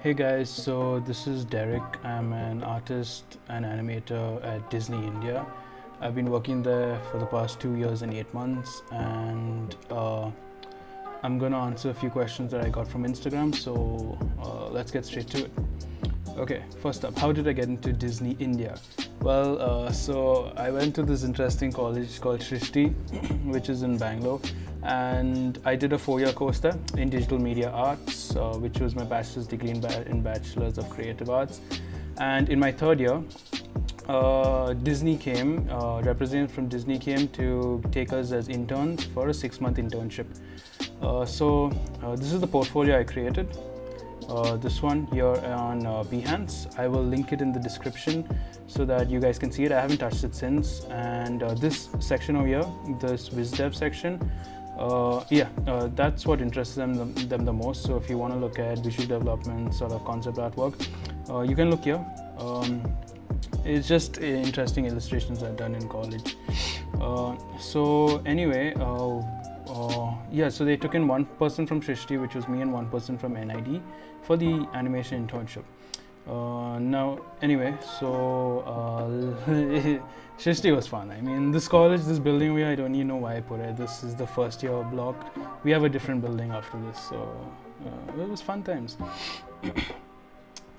Hey guys, so this is Derek. I'm an artist and animator at Disney India. I've been working there for the past 2 years and 8 months, and I'm gonna answer a few questions that I got from Instagram. So let's get straight to it. Okay, first up, how did I get into Disney India? Well, so I went to this interesting college called Srishti, which is in Bangalore, and I did a 4-year course there in digital media arts, which was my bachelor's degree in Bachelor's of Creative Arts. And in my third year, Disney came, representatives from Disney came to take us as interns for a 6-month internship. So this is the portfolio I created. This one here on Behance. I will link it in the description so that you guys can see it. I haven't touched it since. And this section over here, this VizDev section, that's what interests them the most. So if you want to look at visual development, sort of concept artwork, you can look here. It's just interesting illustrations I've done in college. So anyway, so they took in one person from Srishti, which was me, and one person from NID for the animation internship. Now, anyway, so Srishti was fun. I mean, this college, this building I don't even know why I put it. This is the first year block. We have a different building after this, so it was fun times.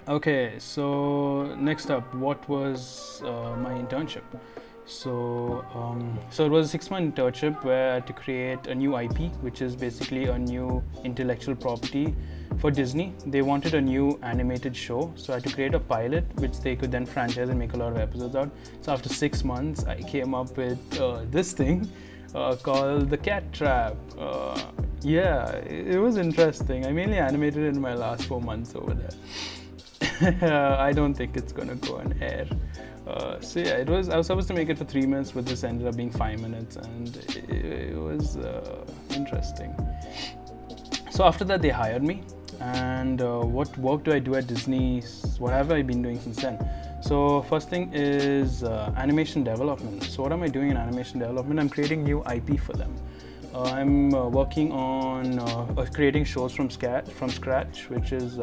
Okay, so next up, what was my internship? So it was a 6-month internship where I had to create a new IP, which is basically a new intellectual property for Disney. They wanted a new animated show, so I had to create a pilot, which they could then franchise and make a lot of episodes out. So after 6 months, I came up with this thing called the Cat Trap. Yeah, it was interesting. I mainly animated it in my last 4 months over there. I don't think it's gonna go on air. So yeah, I was supposed to make it for 3 minutes, but this ended up being 5 minutes, and it was interesting. So after that, they hired me, and what work do I do at Disney? What have I been doing since then? So first thing is animation development. So what am I doing in animation development? I'm creating new IP for them. I'm working on creating shows from scratch, which is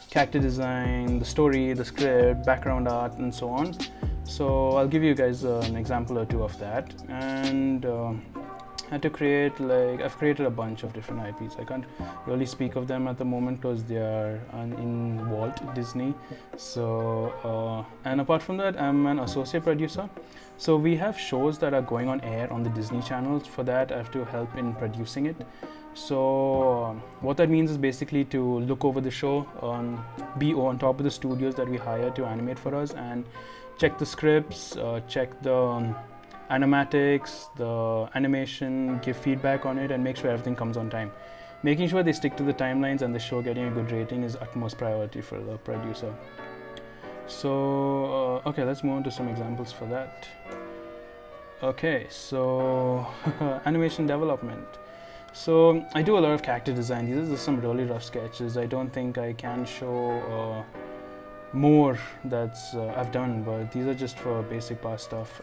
character design, the story, the script, background art, and so on. So I'll give you guys an example or two of that. And I had to create, I've created a bunch of different IPs. I can't really speak of them at the moment because they are in Walt Disney. So and apart from that, I'm an associate producer. So we have shows that are going on air on the Disney channels. For that, I have to help in producing it. So what that means is basically to look over the show, be on top of the studios that we hire to animate for us, and check the scripts, check the animatics, the animation, give feedback on it, and make sure everything comes on time. Making sure they stick to the timelines and the show getting a good rating is utmost priority for the producer. So okay, let's move on to some examples for that. Okay, so animation development. So I do a lot of character design. These are some really rough sketches. I don't think I can show more that's I've done, but these are just for basic bar stuff.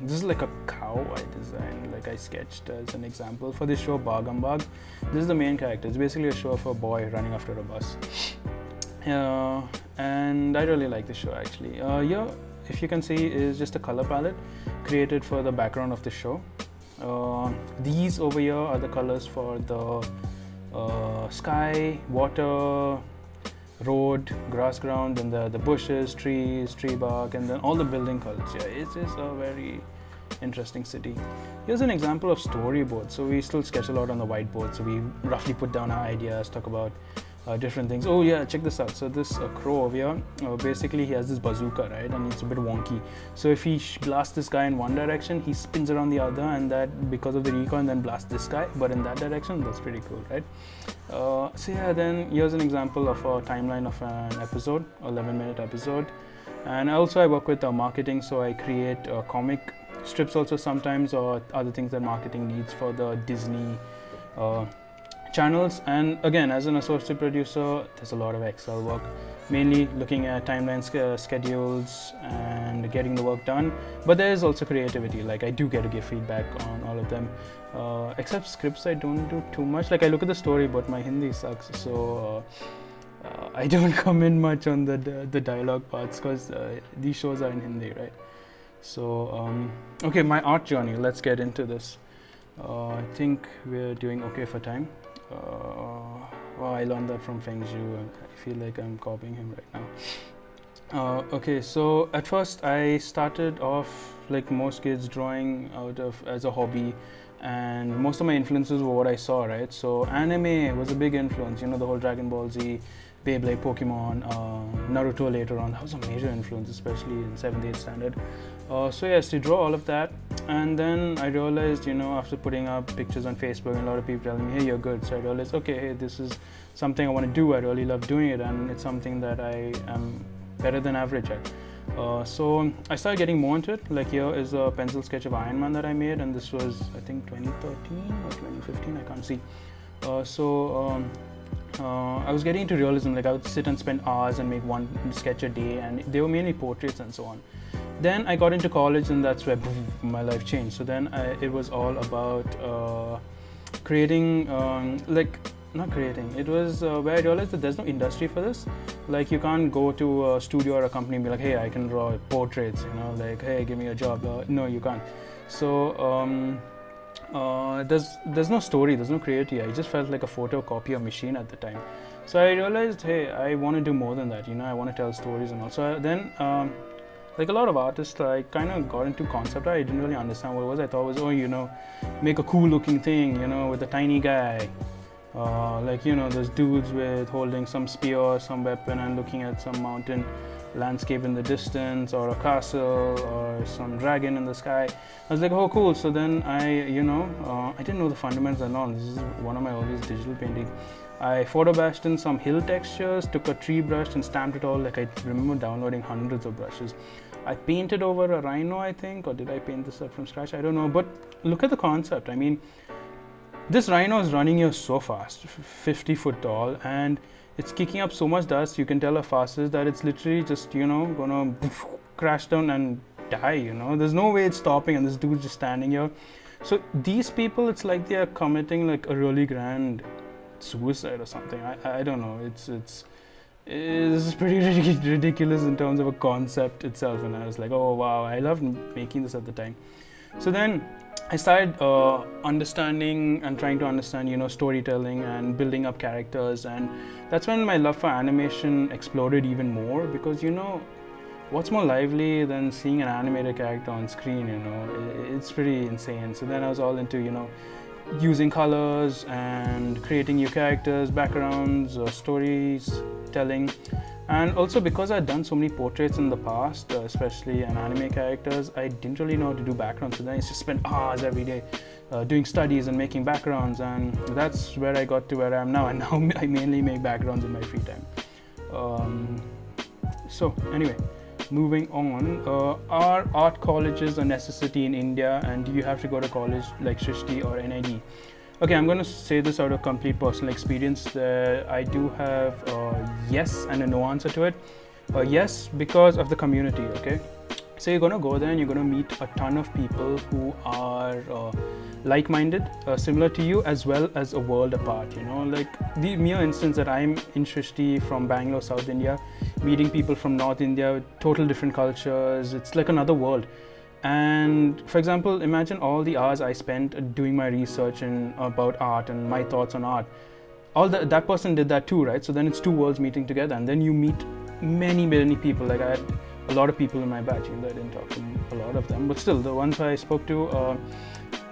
This is like a cow I designed, I sketched as an example for this show Bagam Bag. This is the main character. It's basically a show of a boy running after a bus. And I really like this show actually. Here, if you can see, is just a color palette created for the background of the show. These over here are the colors for the sky, water, road, grass ground, and the bushes, trees, tree bark, and then all the building colors. Yeah, it's a very interesting city. Here's an example of storyboard. So we still sketch a lot on the whiteboard. So we roughly put down our ideas, talk about different things. Oh yeah, check this out. So this crow over here, basically he has this bazooka, right? And it's a bit wonky. So if he blasts this guy in one direction, he spins around the other, and that because of the recoil, then blasts this guy, but in that direction. That's pretty cool, right? So yeah, then here's an example of a timeline of an episode, 11-minute episode. And also I work with marketing, so I create comic strips also sometimes, or other things that marketing needs for the Disney channels. And again, as an associate producer, there's a lot of Excel work, mainly looking at timeline schedules and getting the work done. But there is also creativity. I do get to give feedback on all of them. Except scripts, I don't do too much. I look at the story, but my Hindi sucks. So I don't comment much on the dialogue parts because these shows are in Hindi, right? So okay, my art journey. Let's get into this. I think we're doing okay for time. Well, I learned that from Feng Zhu, and I feel like I'm copying him right now. Okay, so at first I started off like most kids drawing out of as a hobby, and most of my influences were what I saw, right? So anime was a big influence, you know, the whole Dragon Ball Z, Beyblade, Pokemon, Naruto later on. That was a major influence, especially in 7th, 8th standard. So yes, to draw all of that, and then I realized, you know, after putting up pictures on Facebook and a lot of people telling me, hey, you're good. So I realized, okay, hey, this is something I want to do. I really love doing it, and it's something that I am better than average at. So I started getting more into it. Like here is a pencil sketch of Iron Man that I made, and this was I think 2013 or 2015, I can't see. I was getting into realism. Like I would sit and spend hours and make one sketch a day, and they were mainly portraits and so on. Then I got into college, and that's where my life changed. So then it was all about creating, not creating. It was where I realized that there's no industry for this. Like you can't go to a studio or a company and be like, hey, I can draw portraits, you know, like, hey, give me a job. No, you can't. So there's no story, there's no creativity. I just felt like a photocopier machine at the time. So I realized, hey, I want to do more than that. You know, I want to tell stories and all. So then, like a lot of artists, I kind of got into concept art. I didn't really understand what it was. I thought it was, oh, you know, make a cool looking thing, you know, with a tiny guy. Like, you know, those dudes with holding some spear or some weapon and looking at some mountain landscape in the distance, or a castle, or some dragon in the sky. I was like, oh, cool. So then I didn't know the fundamentals and all. This is one of my earliest digital painting. I photo bashed in some hill textures, took a tree brush and stamped it all. Like I remember downloading hundreds of brushes. I painted over a rhino, I think, or did I paint this up from scratch? I don't know. But look at the concept. I mean, this rhino is running here so fast, 50 foot tall, and it's kicking up so much dust. You can tell how fast it is that it's literally just, you know, gonna crash down and die, you know. There's no way it's stopping, and this dude's just standing here. So these people, it's like they're committing like a really grand suicide or something. I don't know. It's pretty ridiculous in terms of a concept itself, and I was like, oh wow, I loved making this at the time. So then I started understanding and trying to understand, you know, storytelling and building up characters, and that's when my love for animation exploded even more, because, you know, what's more lively than seeing an animated character on screen, you know? It's pretty insane. So then I was all into, you know, using colors and creating new characters, backgrounds, stories telling. And also because I'd done so many portraits in the past, especially an anime characters, I didn't really know how to do backgrounds. So then I used to spend hours every day doing studies and making backgrounds, and that's where I got to where I am now. And now I mainly make backgrounds in my free time. So anyway, moving on, are art colleges a necessity in India, and do you have to go to college like Srishti or NID? Okay, I'm going to say this out of complete personal experience. I do have yes and a no answer to it. Yes, because of the community, okay? So you're going to go there and you're going to meet a ton of people who are like-minded, similar to you, as well as a world apart, you know? Like the mere instance that I'm in Srishti from Bangalore, South India, meeting people from North India, total different cultures, it's like another world. And for example, imagine all the hours I spent doing my research about art and my thoughts on art. That person did that too, right? So then it's two worlds meeting together, and then you meet many people. Like I had a lot of people in my batch, even though I didn't talk to a lot of them, but still the ones I spoke to,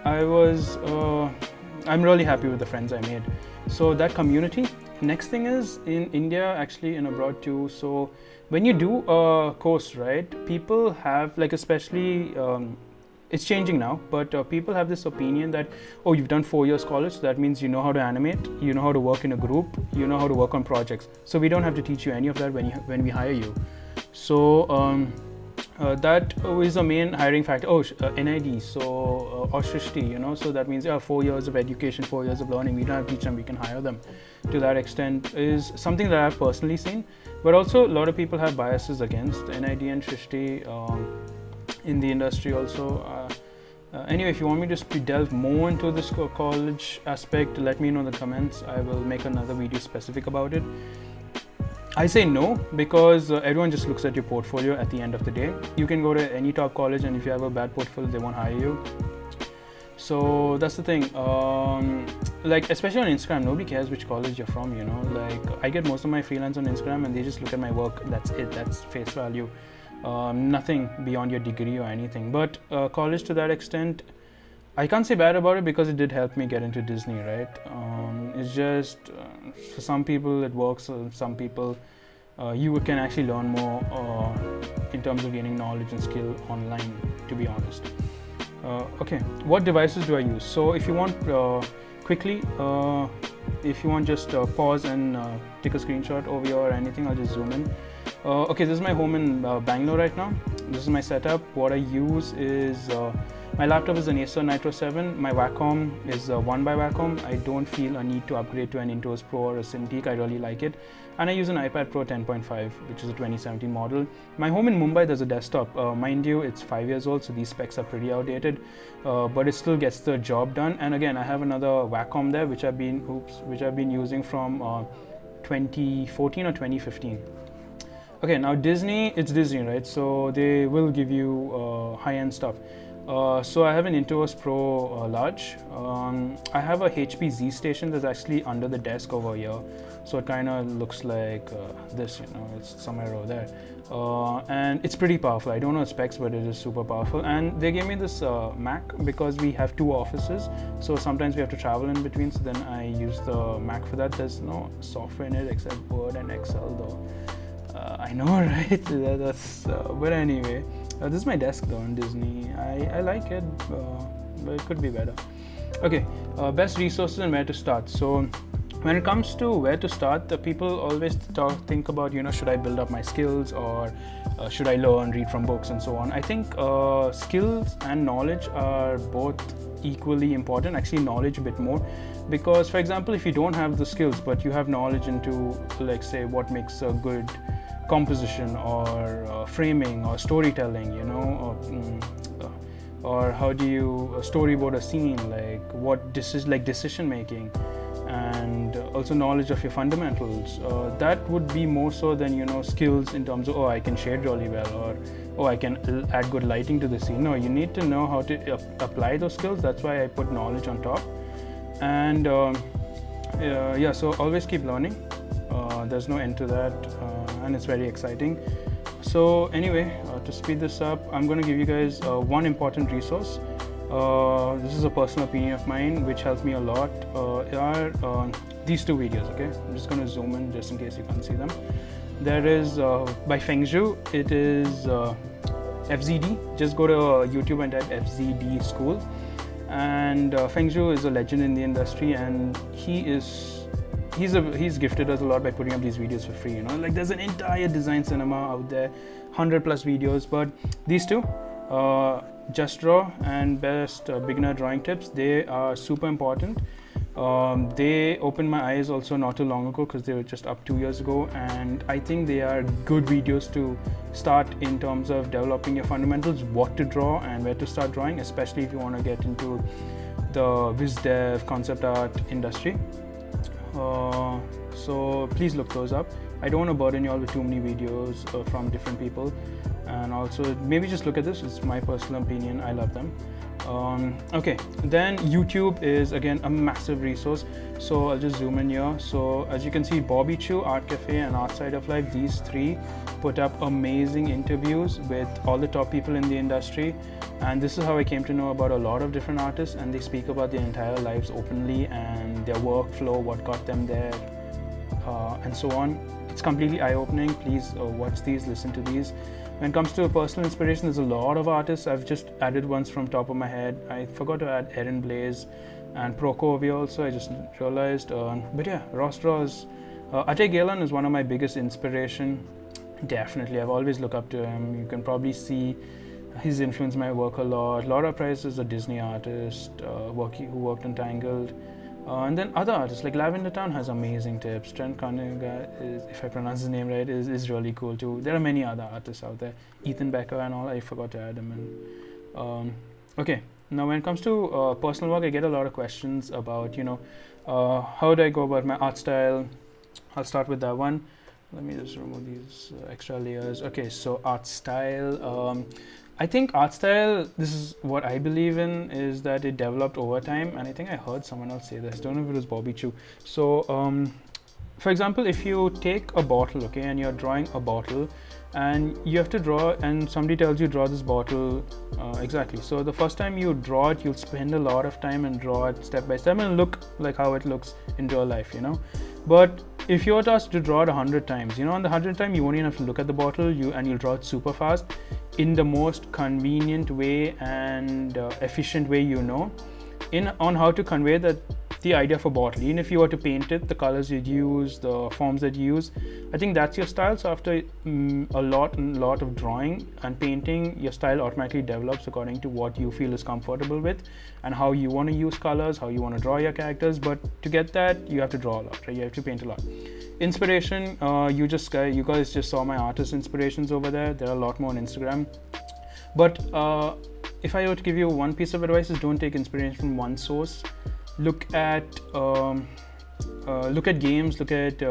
I'm really happy with the friends I made. So that community. Next thing is in India, actually in abroad too. So when you do a course, right, people have, like, especially it's changing now, but people have this opinion that, oh, you've done 4 years college, so that means you know how to animate, you know how to work in a group, you know how to work on projects, so we don't have to teach you any of that when we hire you. So that is a main hiring factor. NID, so or Srishti, you know, so that means 4 years of education, 4 years of learning, we don't have to teach them, we can hire them. To that extent is something that I've personally seen, but also a lot of people have biases against NID and Srishti in the industry also. Anyway, if you want me to delve more into this college aspect, let me know in the comments. I will make another video specific about it. I say no because everyone just looks at your portfolio at the end of the day. You can go to any top college, and if you have a bad portfolio, they won't hire you. So that's the thing. Like, especially on Instagram, nobody cares which college you're from, you know. Like, I get most of my freelance on Instagram, and they just look at my work. That's it. That's face value. Nothing beyond your degree or anything. But college, to that extent, I can't say bad about it because it did help me get into Disney, right? It's just for some people it works. Some people you can actually learn more in terms of gaining knowledge and skill online. To be honest. Okay, what devices do I use? So if you want quickly, if you want just pause and take a screenshot over here or anything, I'll just zoom in. Okay, this is my home in Bangalore right now. This is my setup. What I use is my laptop is an Acer Nitro 7. My Wacom is one by Wacom. I don't feel a need to upgrade to an Intuos Pro or a Cintiq. I really like it. And I use an iPad Pro 10.5, which is a 2017 model. My home in Mumbai, there's a desktop. Mind you, it's 5 years old, so these specs are pretty outdated, but it still gets the job done. And again, I have another Wacom there, which I've been using from 2014 or 2015. Okay, now Disney, it's Disney, right? So they will give you high-end stuff. So I have an Intuos Pro Large. I have a HP Z Station that's actually under the desk over here. So it kind of looks like this, you know, it's somewhere over there. And it's pretty powerful. I don't know specs, but it is super powerful. And they gave me this Mac because we have 2 offices. So sometimes we have to travel in between. So then I use the Mac for that. There's no software in it except Word and Excel though. I know, right? But anyway. This is my desk though in Disney. I like it, but it could be better. Okay, best resources and where to start. So when it comes to where to start, the people always think about, you know, should I build up my skills or should I learn, read from books and so on. I think skills and knowledge are both equally important, actually knowledge a bit more, because for example, if you don't have the skills but you have knowledge into, like, say, what makes a good composition or framing or storytelling, you know, or how do you storyboard a scene, like what decision making, and also knowledge of your fundamentals, that would be more so than, you know, skills in terms of, oh, I can shade really well, or oh, I can add good lighting to the scene. No, you need to know how to apply those skills. That's why I put knowledge on top. And yeah, so always keep learning. There's no end to that, and it's very exciting. So anyway, to speed this up, I'm going to give you guys one important resource. This is a personal opinion of mine which helped me a lot. Are these 2 videos. Okay, I'm just going to zoom in just in case you can't see them. There is by Fengzhu. It is FZD. Just go to YouTube and type FZD school. And Fengzhu is a legend in the industry, and he's gifted us a lot by putting up these videos for free, you know. Like, there's an entire design cinema out there, 100 plus videos, but these 2, Just Draw and Best Beginner Drawing Tips, they are super important. They opened my eyes also not too long ago because they were just up 2 years ago, and I think they are good videos to start in terms of developing your fundamentals, what to draw and where to start drawing, especially if you want to get into the viz dev concept art industry. So please look those up. I don't want to burden you all with too many videos from different people, and also maybe just look at this. It's my personal opinion. I love them. Okay, then YouTube is again a massive resource. So I'll just zoom in here. So as you can see, Bobby Chu, Art Cafe and Art Side of Life, these 3 put up amazing interviews with all the top people in the industry, and this is how I came to know about a lot of different artists, and they speak about their entire lives openly and their workflow, what got them there, and so on. It's completely eye-opening. Please watch these, listen to these. When it comes to personal inspiration, there's a lot of artists. I've just added ones from top of my head. I forgot to add Erin Blaze and Proco over here also, I just realized. But yeah, Ross Draws. Ajay Galan is one of my biggest inspiration. Definitely, I've always looked up to him. You can probably see he's influenced my work a lot. Laura Price is a Disney artist who worked on Tangled. And then other artists like Lavender Town has amazing tips. Trent Cunningham, if I pronounce his name right, is really cool too. There are many other artists out there. Ethan Becker and all, I forgot to add him in. Okay, now when it comes to personal work, I get a lot of questions about, you know, how do I go about my art style. I'll start with that one. let me just remove these extra layers. Okay, so art style. I think art style, this is what I believe in, is that it developed over time, and I think I heard someone else say this. Don't know if it was Bobby Chu. So for example, if you take a bottle, okay, and you're drawing a bottle, and you have to draw, and somebody tells you draw this bottle exactly. So the first time you draw it, you'll spend a lot of time and draw it step by step and look like how it looks in real life, you know. But if you're asked to draw it 100 times, you know, on the 100th time you won't even have to look at the bottle, and you'll draw it super fast in the most convenient way and efficient way, you know, on how to convey the idea of a bottle. Even if you were to paint it, the colors you'd use, the forms that you use, I think that's your style. So after a lot of drawing and painting, your style automatically develops according to what you feel is comfortable with and how you want to use colors, how you want to draw your characters. But to get that, you have to draw a lot, right? You have to paint a lot. Inspiration, you guys just saw my artist inspirations over there. There are a lot more on Instagram. But if I were to give you one piece of advice, is don't take inspiration from one source. Look at games, look at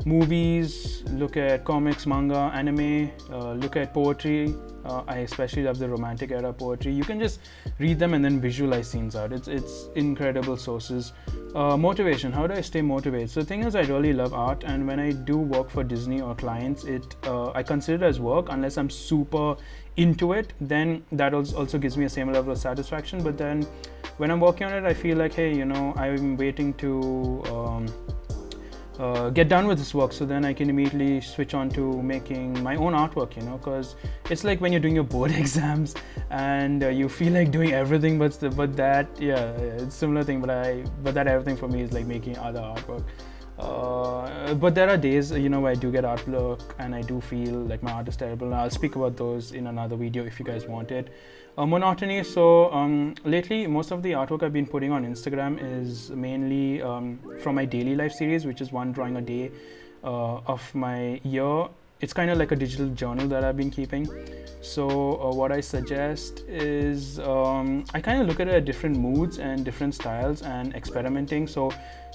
movies, look at comics, manga, anime, look at poetry. I especially love the romantic era poetry. You can just read them and then visualize scenes out. It's incredible sources. Motivation, how do I stay motivated? So the thing is, I really love art, and when I do work for Disney or clients, I consider it as work unless I'm super into it. Then that also gives me a same level of satisfaction. But then when I'm working on it, I feel like, hey, you know, I'm waiting to get done with this work, so then I can immediately switch on to making my own artwork, you know, because it's like when you're doing your board exams and you feel like doing everything, but that, yeah, it's a similar thing, but that everything for me is like making other artwork. But there are days, you know, where I do get artwork and I do feel like my art is terrible, and I'll speak about those in another video if you guys want it. Monotony, so lately most of the artwork I've been putting on Instagram is mainly from my daily life series, which is one drawing a day of my year. It's kind of like a digital journal that I've been keeping. So what I suggest is I kind of look at it at different moods and different styles and experimenting. So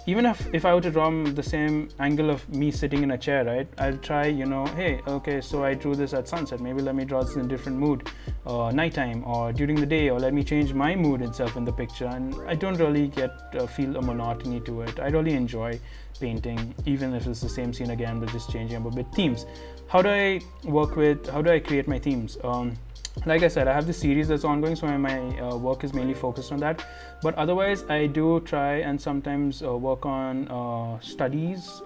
even if I were to draw the same angle of me sitting in a chair, right, I'll try, you know, hey, okay, so I drew this at sunset, maybe let me draw this in a different mood, nighttime or during the day, or let me change my mood itself in the picture. And I don't really feel a monotony to it. I really enjoy painting, even if it's the same scene again, but just changing up a bit. Themes, how do I create my themes? Like I said, I have this series that's ongoing, so my work is mainly focused on that. But otherwise, I do try and sometimes work on studies,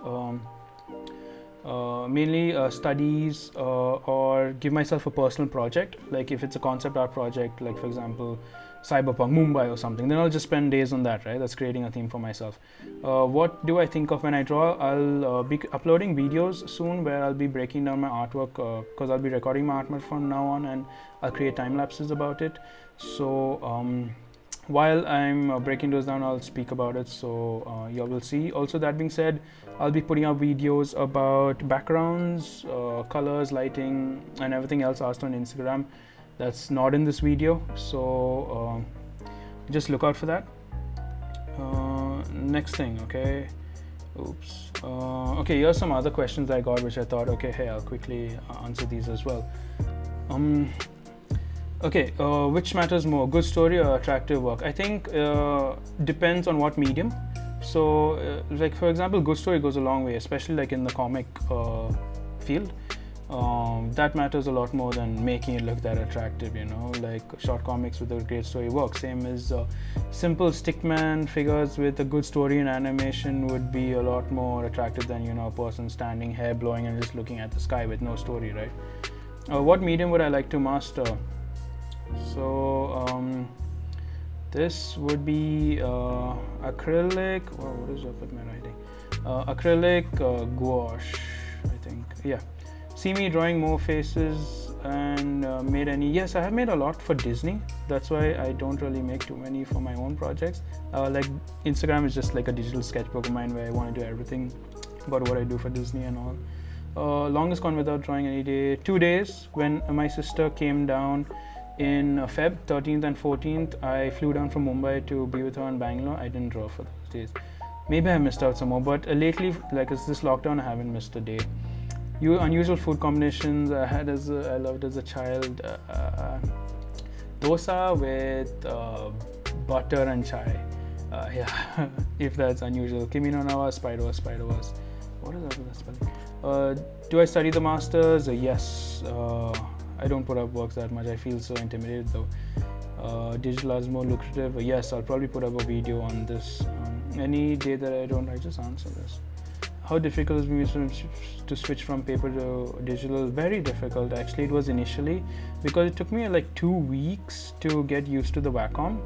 mainly studies, or give myself a personal project. Like if it's a concept art project, like for example, Cyberpunk Mumbai or something, then I'll just spend days on that, right? That's creating a theme for myself. What do I think of when I draw? I'll be uploading videos soon where I'll be breaking down my artwork, because I'll be recording my artwork from now on, and I'll create time lapses about it. So while I'm breaking those down, I'll speak about it, so y'all will see. Also, that being said, I'll be putting up videos about backgrounds, colors, lighting, and everything else asked on Instagram that's not in this video, so just look out for that. Next thing, okay, oops, okay, here's some other questions I got, which I thought, okay, hey, I'll quickly answer these as well. Okay, which matters more, good story or attractive work? I think depends on what medium. So like for example, good story goes a long way, especially like in the comic field. That matters a lot more than making it look that attractive, you know. Like short comics with a great story work. Same as simple stickman figures with a good story and animation would be a lot more attractive than, you know, a person standing, hair blowing, and just looking at the sky with no story, right? What medium would I like to master? So this would be acrylic. Oh, what is up with my writing? Acrylic, gouache, I think. Yeah. See me drawing more faces and made any. Yes, I have made a lot for Disney. That's why I don't really make too many for my own projects. Like Instagram is just like a digital sketchbook of mine where I want to do everything about what I do for Disney and all. Longest gone without drawing any day. 2 days. When my sister came down in Feb 13th and 14th, I flew down from Mumbai to be with her in Bangalore. I didn't draw for those days. Maybe I missed out some more, but lately, like it's this lockdown, I haven't missed a day. unusual food combinations I loved as a child. Dosa with butter and chai. Yeah, if that's unusual. Kimi no nawa spider was. What is that spelling? Do I study the masters? Yes. I don't put up works that much. I feel so intimidated though. Digital is more lucrative. Yes, I'll probably put up a video on this. Any day that I don't, I just answer this. How difficult is it to switch from paper to digital? Very difficult actually. It was initially, because it took me like 2 weeks to get used to the Wacom,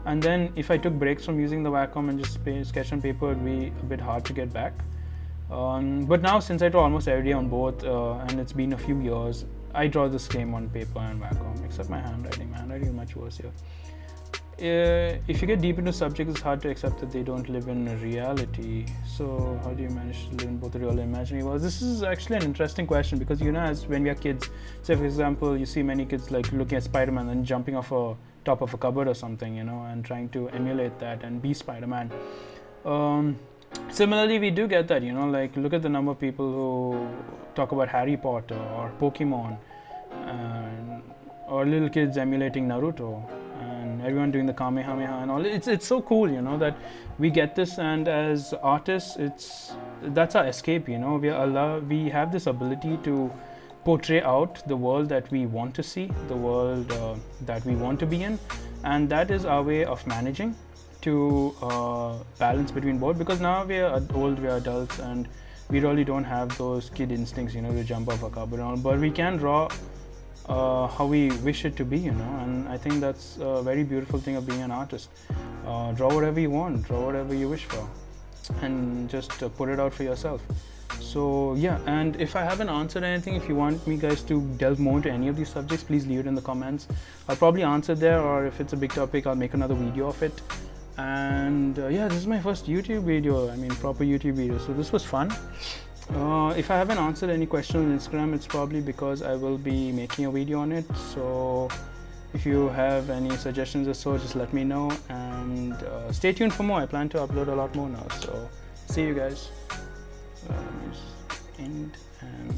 and then if I took breaks from using the Wacom and just sketch on paper, it'd be a bit hard to get back. But now, since I draw almost every day on both, and it's been a few years, I draw the same on paper and Wacom, except my handwriting. My handwriting is much worse here. If you get deep into subjects, it's hard to accept that they don't live in reality. So how do you manage to live in both the real and imaginary worlds? This is actually an interesting question, because as when we are kids, say for example, you see many kids like looking at Spider-Man and jumping off a top of a cupboard or something, and trying to emulate that and be Spider-Man. Similarly, we do get that, like look at the number of people who talk about Harry Potter or Pokemon, or little kids emulating Naruto, and everyone doing the Kamehameha and all. It's so cool, that we get this, and as artists, that's our escape. We have this ability to portray out the world that we want to see, the world that we want to be in, and that is our way of managing to balance between both, because now we are old, we are adults, and we really don't have those kid instincts, to jump off a cupboard and all, but we can draw how we wish it to be, and I think that's a very beautiful thing of being an artist. Draw whatever you want, draw whatever you wish for, and just put it out for yourself. So yeah, and if I haven't answered anything, if you want me guys to delve more into any of these subjects, please leave it in the comments. I'll probably answer there, or if it's a big topic, I'll make another video of it. And yeah, this is my first YouTube video, proper YouTube video, so this was fun. If I haven't answered any questions on Instagram, it's probably because I will be making a video on it. So if you have any suggestions or so, just let me know, and stay tuned for more. I plan to upload a lot more now, so see you guys. Let me just end and